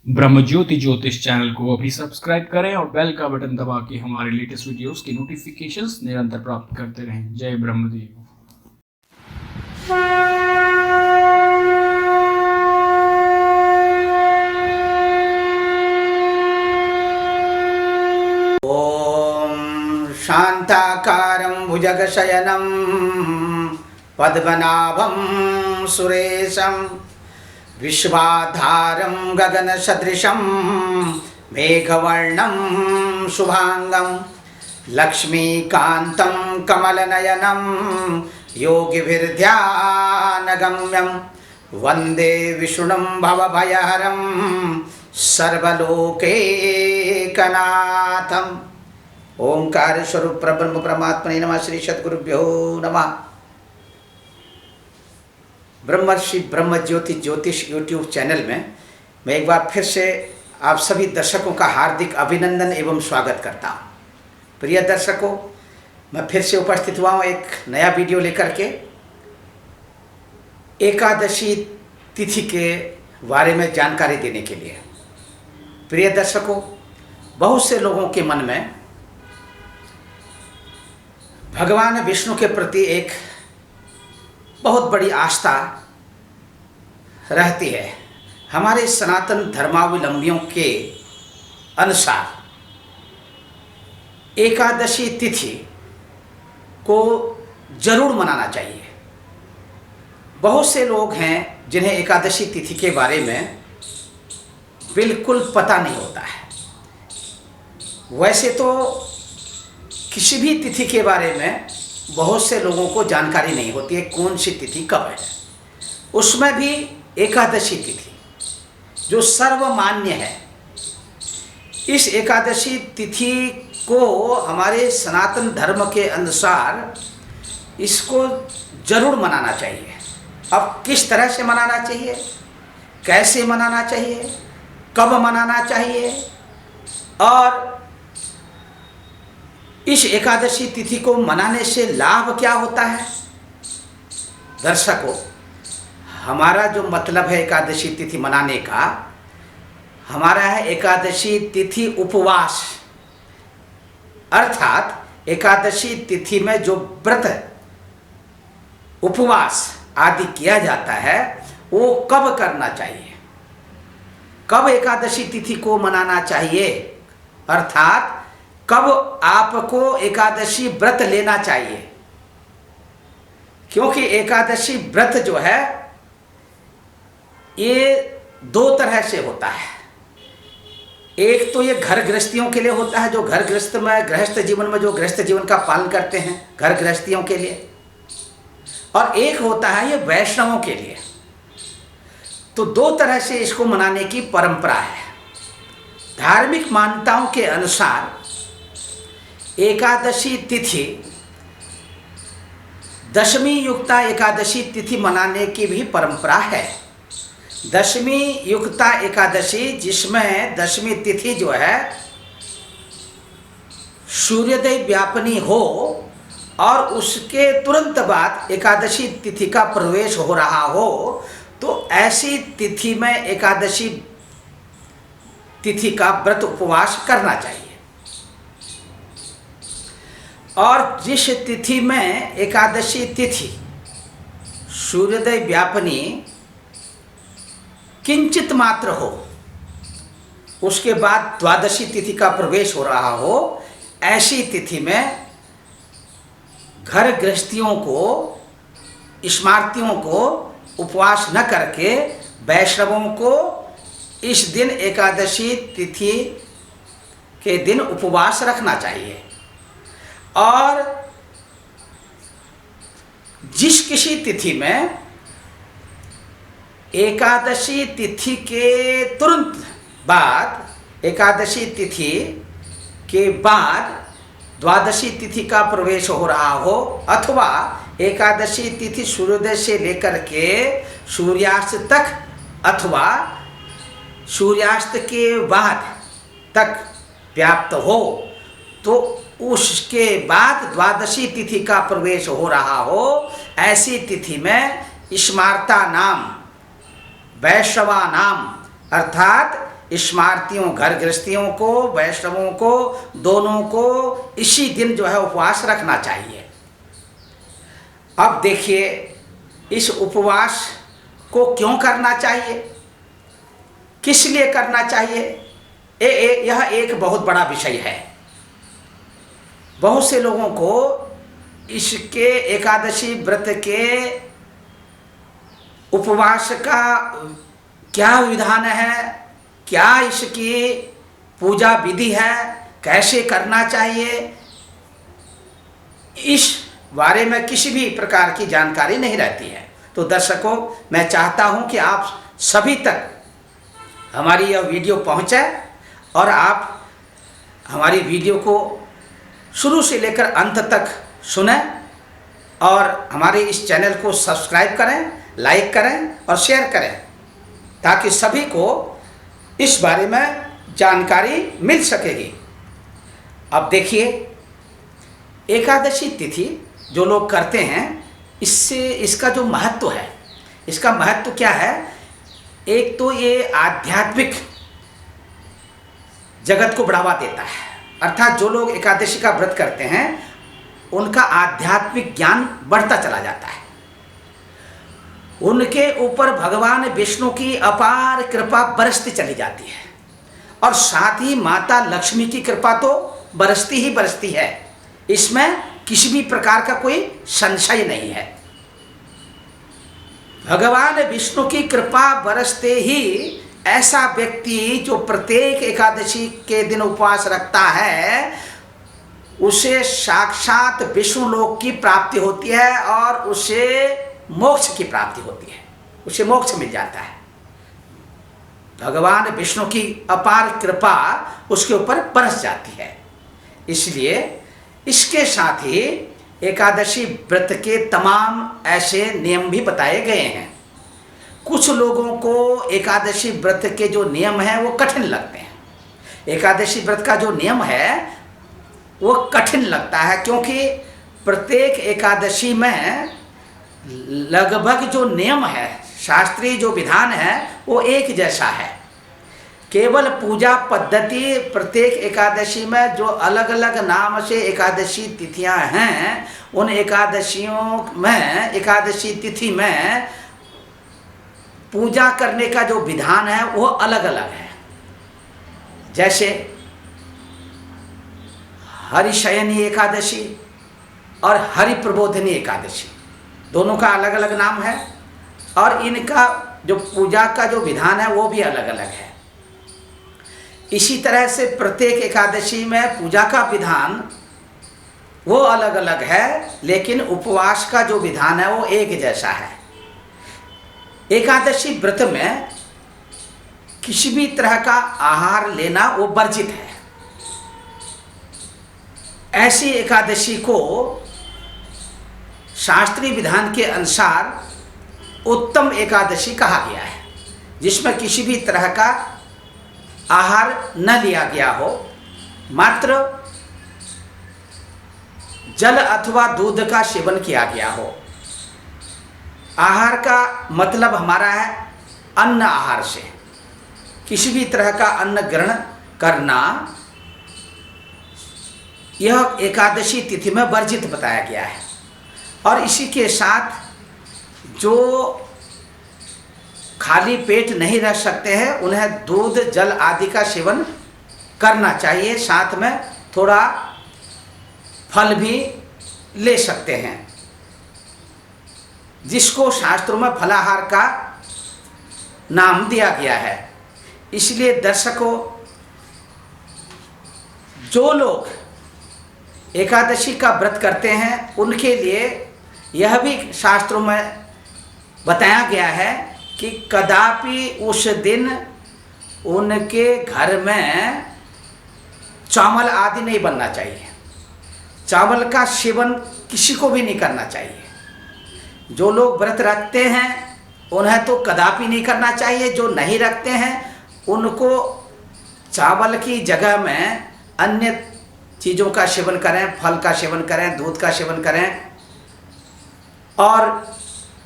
ब्रह्म ज्योति ज्योतिष चैनल को अभी सब्सक्राइब करें और बेल का बटन दबा के हमारे लेटेस्ट वीडियोस की नोटिफिकेशंस निरंतर प्राप्त करते रहें। जय ब्रह्मदेव। ओम शांताकारं भुजगशयनं पद्मनाभं सुरेशं विश्वाधारं गगनसदृशं मेघवर्णं शुभांगं लक्ष्मीकान्तं कमलनयनं योगिभिर्ध्यानगम्यं वन्दे विष्णुं भवभयहरं सर्वलोकैकनाथम्। ओंकार स्वरूप परब्रह्म परमात्मने नमः। श्री सद्गुरुभ्यो नमः। ब्रह्मर्षि ब्रह्म ज्योति ज्योतिष यूट्यूब चैनल में मैं एक बार फिर से आप सभी दर्शकों का हार्दिक अभिनंदन एवं स्वागत करता हूँ। प्रिय दर्शकों, मैं फिर से उपस्थित हुआ हूँ एक नया वीडियो लेकर के। एकादशी तिथि के बारे में जानकारी देने के लिए। प्रिय दर्शकों, बहुत से लोगों के मन में भगवान विष्णु के प्रति एक बहुत बड़ी आस्था रहती है। हमारे सनातन धर्मावलंबियों के अनुसार एकादशी तिथि को जरूर मनाना चाहिए। बहुत से लोग हैं जिन्हें एकादशी तिथि के बारे में बिल्कुल पता नहीं होता है। वैसे तो किसी भी तिथि के बारे में बहुत से लोगों को जानकारी नहीं होती है कौन सी तिथि कब है। उसमें भी एकादशी तिथि जो सर्वमान्य है, इस एकादशी तिथि को हमारे सनातन धर्म के अनुसार इसको जरूर मनाना चाहिए। अब किस तरह से मनाना चाहिए, कैसे मनाना चाहिए, कब मनाना चाहिए और इस एकादशी तिथि को मनाने से लाभ क्या होता है। दर्शकों, हमारा जो मतलब है एकादशी तिथि मनाने का, हमारा है एकादशी तिथि उपवास। अर्थात एकादशी तिथि में जो व्रत उपवास आदि किया जाता है वो कब करना चाहिए, कब एकादशी तिथि को मनाना चाहिए, अर्थात कब आपको एकादशी व्रत लेना चाहिए। क्योंकि एकादशी व्रत जो है ये दो तरह से होता है। एक तो ये घर गृहस्थियों के लिए होता है, जो घर गृहस्थ में गृहस्थ जीवन का पालन करते हैं घर गृहस्थियों के लिए, और एक होता है ये वैष्णवों के लिए। तो दो तरह से इसको मनाने की परंपरा है। धार्मिक मान्यताओं के अनुसार एकादशी तिथि दशमी युक्ता एकादशी तिथि मनाने की भी परंपरा है। दशमी युक्ता एकादशी, जिसमें दशमी तिथि जो है सूर्योदय व्यापनी हो और उसके तुरंत बाद एकादशी तिथि का प्रवेश हो रहा हो, तो ऐसी तिथि में एकादशी तिथि का व्रत उपवास करना चाहिए। और जिस तिथि में एकादशी तिथि सूर्योदय व्यापनी किंचित मात्र हो, उसके बाद द्वादशी तिथि का प्रवेश हो रहा हो, ऐसी तिथि में घर गृहस्थियों को, स्मार्तियों को उपवास न करके वैष्णवों को इस दिन एकादशी तिथि के दिन उपवास रखना चाहिए। और जिस किसी तिथि में एकादशी तिथि के तुरंत बाद, एकादशी तिथि के बाद द्वादशी तिथि का प्रवेश हो रहा हो, अथवा एकादशी तिथि सूर्योदय से लेकर के सूर्यास्त तक अथवा सूर्यास्त के बाद तक व्याप्त हो, तो उसके बाद द्वादशी तिथि का प्रवेश हो रहा हो, ऐसी तिथि में स्मार्ता नाम, वैष्णवा नाम अर्थात स्मार्तियों, घर गृहस्थियों को, वैष्णवों को, दोनों को इसी दिन जो है उपवास रखना चाहिए। अब देखिए इस उपवास को क्यों करना चाहिए, किस लिए करना चाहिए, यह एक बहुत बड़ा विषय है। बहुत से लोगों को इसके एकादशी व्रत के उपवास का क्या विधान है, क्या इसकी पूजा विधि है, कैसे करना चाहिए, इस बारे में किसी भी प्रकार की जानकारी नहीं रहती है। तो दर्शकों, मैं चाहता हूं कि आप सभी तक हमारी यह वीडियो पहुंचे और आप हमारी वीडियो को शुरू से लेकर अंत तक सुनें और हमारे इस चैनल को सब्सक्राइब करें, लाइक करें और शेयर करें, ताकि सभी को इस बारे में जानकारी मिल सकेगी। अब देखिए एकादशी तिथि जो लोग करते हैं, इसका जो महत्व है, इसका महत्व क्या है। एक तो ये आध्यात्मिक जगत को बढ़ावा देता है, अर्थात जो लोग एकादशी का व्रत करते हैं उनका आध्यात्मिक ज्ञान बढ़ता चला जाता है, उनके ऊपर भगवान विष्णु की अपार कृपा बरसती चली जाती है और साथ ही माता लक्ष्मी की कृपा तो बरसती ही बरसती है, इसमें किसी भी प्रकार का कोई संशय नहीं है। भगवान विष्णु की कृपा बरसते ही ऐसा व्यक्ति जो प्रत्येक एकादशी के दिन उपवास रखता है, उसे साक्षात विष्णु लोक की प्राप्ति होती है और उसे मोक्ष की प्राप्ति होती है, उसे मोक्ष मिल जाता है। भगवान विष्णु की अपार कृपा उसके ऊपर बरस जाती है। इसलिए इसके साथ ही एकादशी व्रत के तमाम ऐसे नियम भी बताए गए हैं। कुछ लोगों को एकादशी व्रत के जो नियम हैं वो कठिन लगते हैं। एकादशी व्रत का जो नियम है वो कठिन लगता है, क्योंकि प्रत्येक एकादशी में लगभग जो नियम है, शास्त्रीय जो विधान है वो एक जैसा है। केवल पूजा पद्धति प्रत्येक एकादशी में जो अलग अलग नाम से एकादशी तिथियां हैं, उन एकादशियों में, एकादशी तिथि में पूजा करने का जो विधान है वो अलग अलग है। जैसे हरिशयनी एकादशी और हरिप्रबोधिनी एकादशी, दोनों का अलग अलग नाम है और इनका जो पूजा का जो विधान है वो भी अलग अलग है। इसी तरह से प्रत्येक एकादशी में पूजा का विधान वो अलग अलग है, लेकिन उपवास का जो विधान है वो एक जैसा है। एकादशी व्रत में किसी भी तरह का आहार लेना वो वर्जित है। ऐसी एकादशी को शास्त्रीय विधान के अनुसार उत्तम एकादशी कहा गया है, जिसमें किसी भी तरह का आहार न लिया गया हो, मात्र जल अथवा दूध का सेवन किया गया हो। आहार का मतलब हमारा है अन्न आहार से, किसी भी तरह का अन्न ग्रहण करना यह एकादशी तिथि में वर्जित बताया गया है। और इसी के साथ जो खाली पेट नहीं रह सकते हैं, उन्हें दूध जल आदि का सेवन करना चाहिए, साथ में थोड़ा फल भी ले सकते हैं, जिसको शास्त्रों में फलाहार का नाम दिया गया है। इसलिए दर्शकों, जो लोग एकादशी का व्रत करते हैं उनके लिए यह भी शास्त्रों में बताया गया है कि कदापि उस दिन उनके घर में चावल आदि नहीं बनना चाहिए। चावल का सेवन किसी को भी नहीं करना चाहिए। जो लोग व्रत रखते हैं उन्हें तो कदापि नहीं करना चाहिए, जो नहीं रखते हैं उनको चावल की जगह में अन्य चीज़ों का सेवन करें, फल का सेवन करें, दूध का सेवन करें, और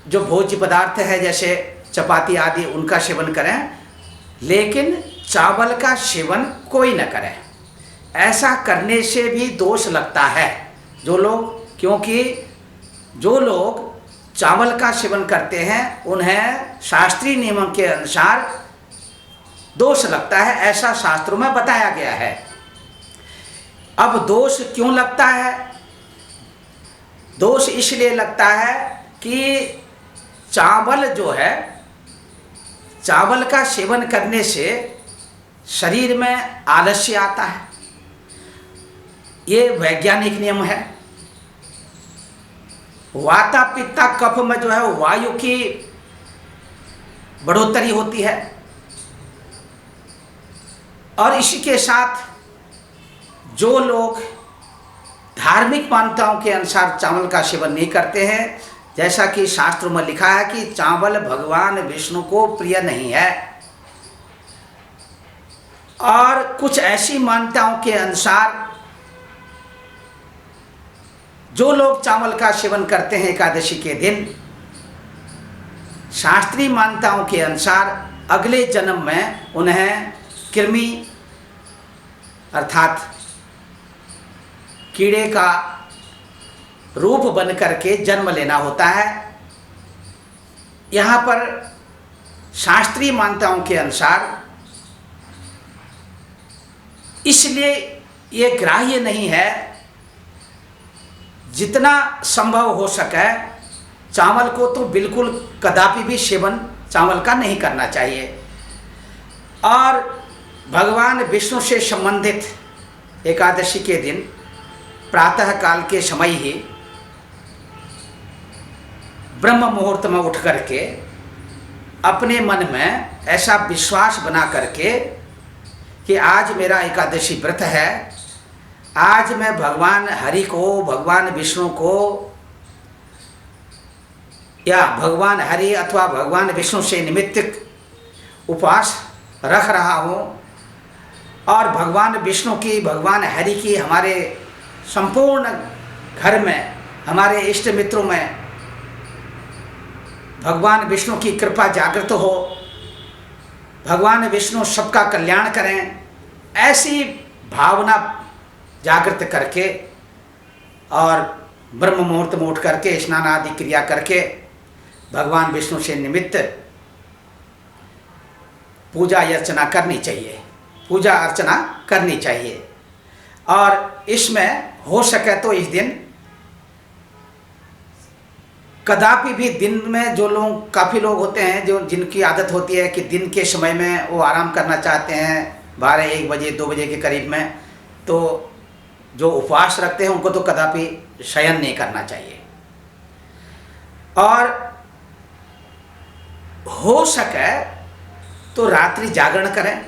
जो भोज्य पदार्थ है जैसे चपाती आदि उनका सेवन करें, लेकिन चावल का सेवन कोई न करे। ऐसा करने से भी दोष लगता है क्योंकि जो लोग चावल का सेवन करते हैं उन्हें शास्त्रीय नियमों के अनुसार दोष लगता है, ऐसा शास्त्रों में बताया गया है। अब दोष क्यों लगता है? दोष इसलिए लगता है कि चावल का सेवन करने से शरीर में आलस्य आता है। ये वैज्ञानिक नियम है। वाता पित्ता कफ में वायु की बढ़ोतरी होती है और इसी के साथ जो लोग धार्मिक मान्यताओं के अनुसार चावल का सेवन नहीं करते हैं, जैसा कि शास्त्रों में लिखा है कि चावल भगवान विष्णु को प्रिय नहीं है, और कुछ ऐसी मान्यताओं के अनुसार जो लोग चावल का सेवन करते हैं एकादशी के दिन, शास्त्रीय मान्यताओं के अनुसार अगले जन्म में उन्हें कृमि अर्थात कीड़े का रूप बन करके जन्म लेना होता है। यहाँ पर शास्त्रीय मान्यताओं के अनुसार इसलिए ये ग्राह्य नहीं है। जितना संभव हो सके चावल को तो बिल्कुल कदापि भी सेवन चावल का नहीं करना चाहिए। और भगवान विष्णु से संबंधित एकादशी के दिन प्रातः काल के समय ही ब्रह्म मुहूर्त में उठ करके अपने मन में ऐसा विश्वास बना करके कि आज मेरा एकादशी व्रत है, आज मैं भगवान हरि को, भगवान विष्णु को या भगवान हरि अथवा भगवान विष्णु से निमित्त उपवास रख रहा हूँ और भगवान विष्णु की, भगवान हरि की हमारे संपूर्ण घर में, हमारे इष्ट मित्रों में भगवान विष्णु की कृपा जागृत हो, भगवान विष्णु सबका कल्याण करें, ऐसी भावना जागृत करके और ब्रह्म मुहूर्त में उठ करके स्नान आदि क्रिया करके भगवान विष्णु से निमित्त पूजा अर्चना करनी चाहिए, पूजा अर्चना करनी चाहिए। और इसमें हो सके तो इस दिन कदापि भी, दिन में जो लोग, काफ़ी लोग होते हैं जिनकी आदत होती है कि दिन के समय में वो आराम करना चाहते हैं 12-1 बजे 2 बजे के करीब में, तो जो उपवास रखते हैं उनको तो कदापि शयन नहीं करना चाहिए। और हो सके तो रात्रि जागरण करें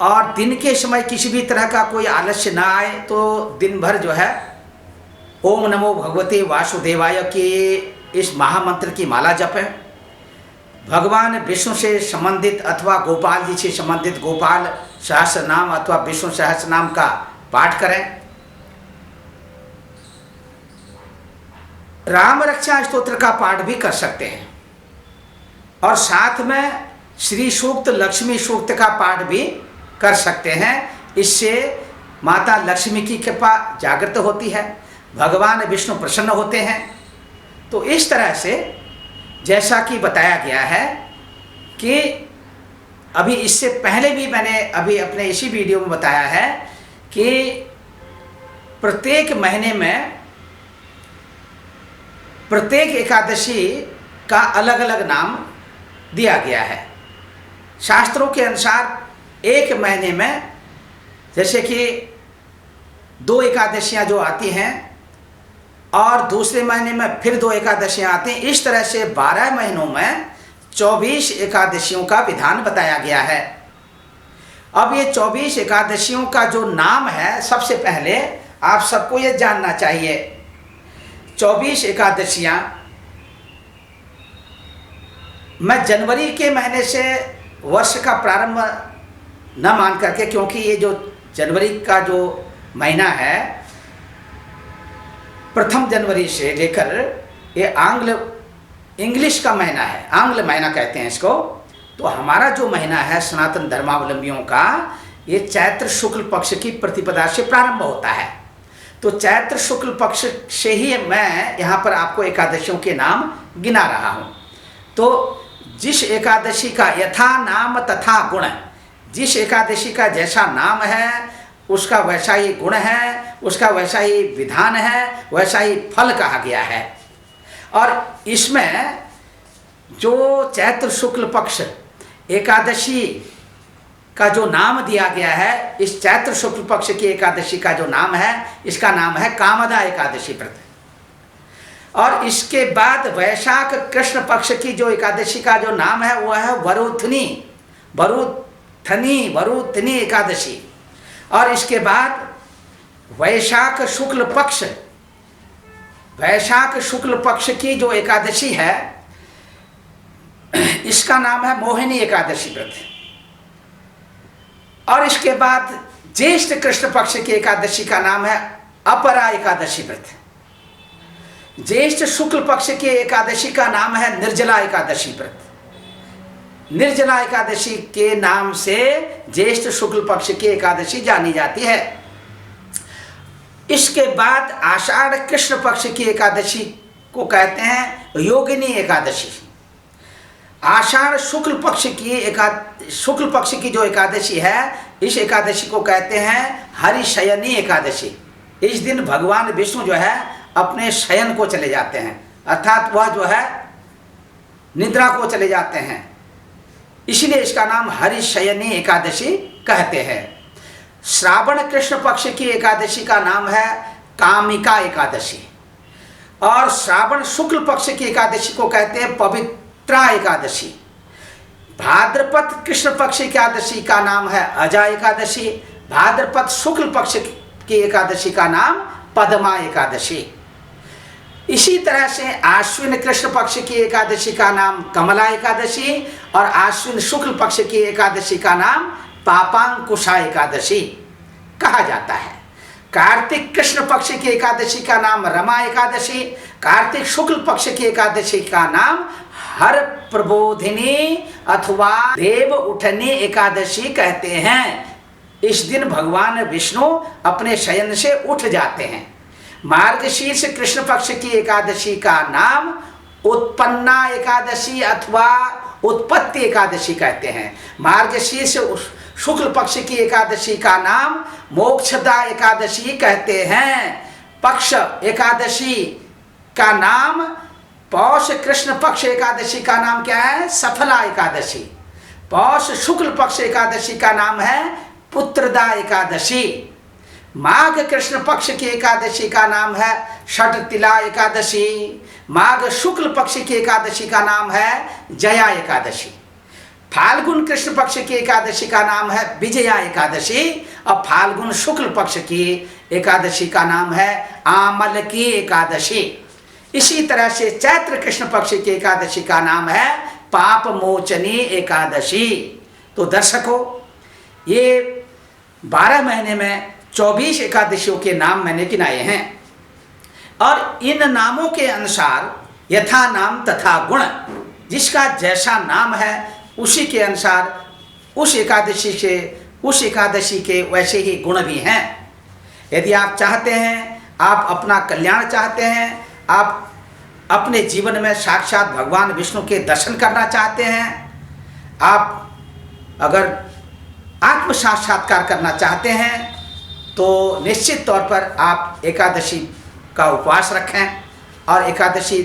और दिन के समय किसी भी तरह का कोई आलस्य ना आए तो दिन भर ओम नमो भगवते वासुदेवाय के इस महामंत्र की माला जपें। भगवान विष्णु से संबंधित अथवा गोपाल जी से संबंधित गोपाल सहस्र नाम अथवा विष्णु सहस्र नाम का पाठ करें। राम रक्षा स्तोत्र का पाठ भी कर सकते हैं और साथ में श्री सूक्त, लक्ष्मी सूक्त का पाठ भी कर सकते हैं। इससे माता लक्ष्मी की कृपा जागृत होती है, भगवान विष्णु प्रसन्न होते हैं। तो इस तरह से जैसा कि बताया गया है कि अभी इससे पहले भी मैंने अभी अपने इसी वीडियो में बताया है कि प्रत्येक महीने में प्रत्येक एकादशी का अलग अलग नाम दिया गया है। शास्त्रों के अनुसार एक महीने में जैसे कि 2 एकादशियां जो आती हैं और दूसरे महीने में फिर 2 एकादशियां आती हैं, इस तरह से 12 महीनों में 24 एकादशियों का विधान बताया गया है। अब ये 24 एकादशियों का जो नाम है, सबसे पहले आप सबको ये जानना चाहिए। 24 एकादशियां मैं जनवरी के महीने से वर्ष का प्रारंभ न मान करके, क्योंकि ये जो जनवरी का जो महीना है, प्रथम जनवरी से लेकर ये इंग्लिश का महीना है, आंग्ल महीना कहते हैं इसको। तो हमारा जो महीना है सनातन धर्मावलंबियों का, ये चैत्र शुक्ल पक्ष की प्रतिपदा से प्रारंभ होता है। तो चैत्र शुक्ल पक्ष से ही मैं यहाँ पर आपको एकादशियों के नाम गिना रहा हूँ। तो जिस एकादशी का यथा नाम तथा गुण, जिस एकादशी का जैसा नाम है उसका वैसा ही गुण है, उसका वैसा ही विधान है, वैसा ही फल कहा गया है। और इसमें जो चैत्र शुक्ल पक्ष एकादशी का जो नाम दिया गया है, इस चैत्र शुक्ल पक्ष की एकादशी का जो नाम है, इसका नाम है कामदा एकादशी व्रत। और इसके बाद वैशाख कृष्ण पक्ष की जो एकादशी का जो नाम है वह है वरुथनी एकादशी। और इसके बाद वैशाख शुक्ल पक्ष की जो एकादशी है, इसका नाम है मोहिनी एकादशी व्रत। और इसके बाद ज्येष्ठ कृष्ण पक्ष की एकादशी का नाम है अपरा एकादशी व्रत। ज्येष्ठ शुक्ल पक्ष की एकादशी का नाम है निर्जला एकादशी व्रत। निर्जला एकादशी के नाम से ज्येष्ठ शुक्ल पक्ष की एकादशी जानी जाती है। इसके बाद आषाढ़ कृष्ण पक्ष की एकादशी को कहते हैं योगिनी एकादशी। आषाढ़ शुक्ल पक्ष की जो एकादशी है, इस एकादशी को कहते हैं हरिशयनी एकादशी। इस दिन भगवान विष्णु जो है अपने शयन को चले जाते हैं, अर्थात वह जो है निद्रा को चले जाते हैं, इसलिए इसका नाम हरिशयनी एकादशी कहते हैं। श्रावण कृष्ण पक्ष की एकादशी का नाम है कामिका एकादशी। और श्रावण शुक्ल पक्ष की एकादशी को कहते हैं पवित्रा एकादशी। भाद्रपद कृष्ण पक्ष एकादशी का नाम है अजा एकादशी। भाद्रपद शुक्ल पक्ष की एकादशी का नाम पद्मा एकादशी। इसी तरह से आश्विन कृष्ण पक्ष की एकादशी का नाम कमला एकादशी और आश्विन शुक्ल पक्ष की एकादशी का नाम पापांकुशा एकादशी कहा जाता है। कार्तिक कृष्ण पक्ष की एकादशी का नाम रमा एकादशी। कार्तिक शुक्ल पक्ष की एकादशी का नाम हर प्रबोधिनी अथवा देव उठनी एकादशी कहते हैं। इस दिन भगवान विष्णु अपने शयन से उठ जाते हैं। मार्गशीर्ष कृष्ण पक्ष की एकादशी का नाम उत्पन्ना एकादशी अथवा उत्पत्ति एकादशी कहते हैं। मार्गशीर्ष शुक्ल पक्ष की एकादशी का नाम मोक्षदा एकादशी कहते हैं। पक्ष एकादशी का नाम, पौष कृष्ण पक्ष एकादशी का नाम क्या है? सफला एकादशी। पौष शुक्ल पक्ष एकादशी का नाम है पुत्रदा एकादशी। माघ कृष्ण पक्ष की एकादशी का नाम है षटतिला एकादशी। माघ शुक्ल पक्ष की एकादशी का नाम है जया एकादशी। फाल्गुन कृष्ण पक्ष की एकादशी का नाम है विजया एकादशी और फाल्गुन शुक्ल पक्ष की एकादशी का नाम है आमल की एकादशी। इसी तरह से चैत्र कृष्ण पक्ष की एकादशी का नाम है पाप मोचनी एकादशी। तो दर्शकों, ये 12 महीने में 24 एकादशियों के नाम मैंने गिनाए हैं और इन नामों के अनुसार यथा नाम तथा गुण, जिसका जैसा नाम है उसी के अनुसार उस एकादशी के वैसे ही गुण भी हैं। यदि आप चाहते हैं, आप अपना कल्याण चाहते हैं, आप अपने जीवन में साक्षात भगवान विष्णु के दर्शन करना चाहते हैं, आप अगर आत्म साक्षात्कार करना चाहते हैं, तो निश्चित तौर पर आप एकादशी का उपवास रखें। और एकादशी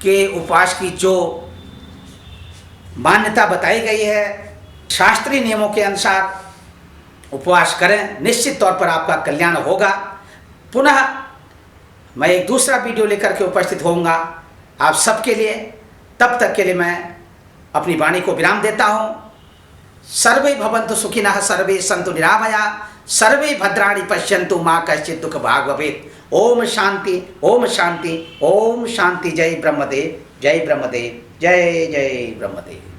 के उपवास की जो मान्यता बताई गई है, शास्त्रीय नियमों के अनुसार उपवास करें, निश्चित तौर पर आपका कल्याण होगा। पुनः मैं एक दूसरा वीडियो लेकर के उपस्थित होऊंगा आप सबके लिए। तब तक के लिए मैं अपनी वाणी को विराम देता हूँ। सर्वे भवन्तु सुखिनः, सर्वे सन्तु निरामयाः, सर्वे भद्राणि पश्यन्तु मा कश्चित् दुःख भाग् भवेत्। ओम शांति, ओम शांति, ओम शांति। जय ब्रह्मदेव, जय ब्रह्मदेव, जय जय ब्रह्मदेव।